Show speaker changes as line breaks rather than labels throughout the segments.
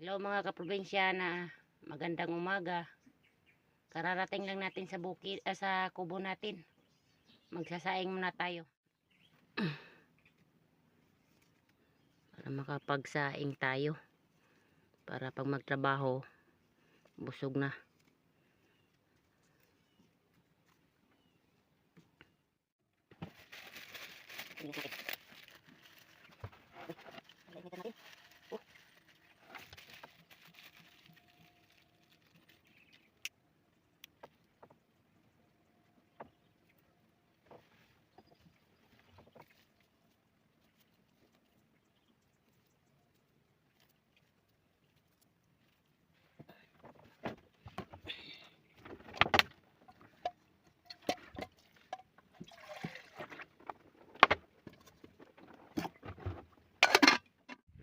Hello mga kaprobinsyana, magandang umaga. Kararating lang natin sa bukid, sa kubo natin. Magsasaing muna tayo. Para makapagsaing tayo. Para pag magtrabaho, busog na.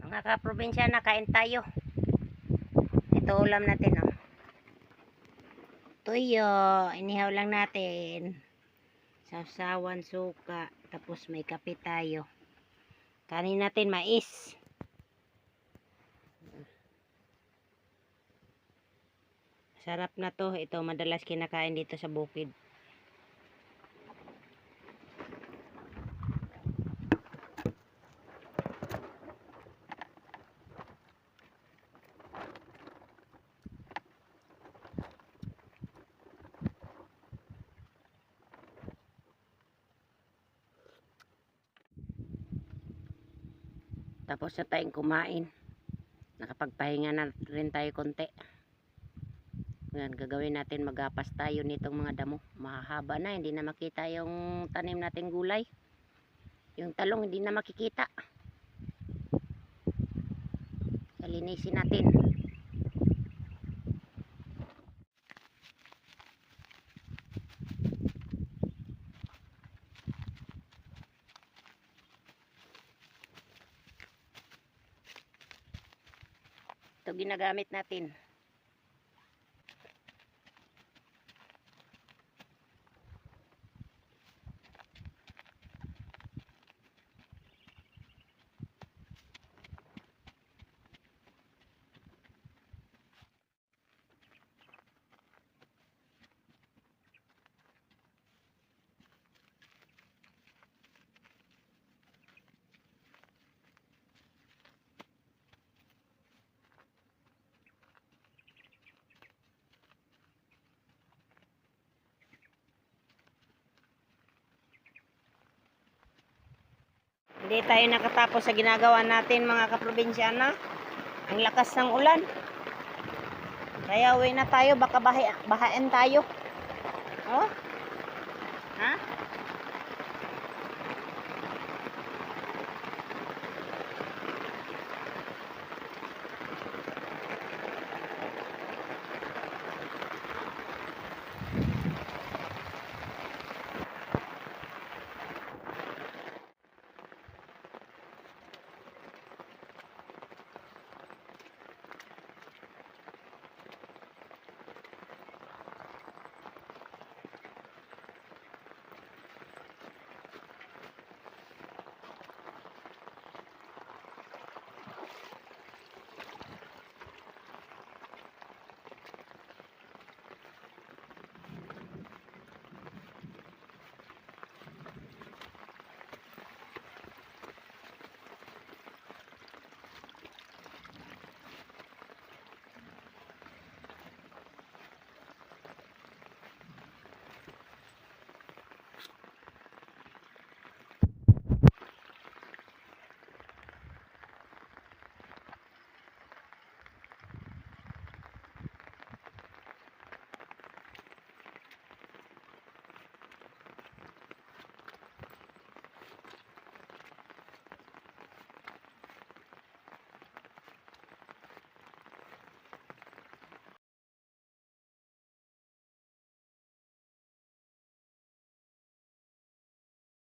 Mga kaprobinsyana, kain tayo. Ito ulam natin, oh. Tuyo, inihaw lang natin. Sausawan, suka, tapos may kape tayo. Kanin natin mais. Sarap na to. Ito madalas kinakain dito sa bukid. Tapos na tayong kumain. Nakapagpahinga na rin tayo konti. Ngayon, gagawin natin, magapas tayo nitong mga damo. Mahahaba na, hindi na makita yung tanim nating gulay. Yung talong hindi na makikita. Kalinisin natin. Ito ginagamit natin. Hindi tayo nakatapos sa ginagawa natin mga kaprobinsyana. Ang lakas ng ulan. Kaya uwi na tayo, baka bahain tayo. Oh? Ha?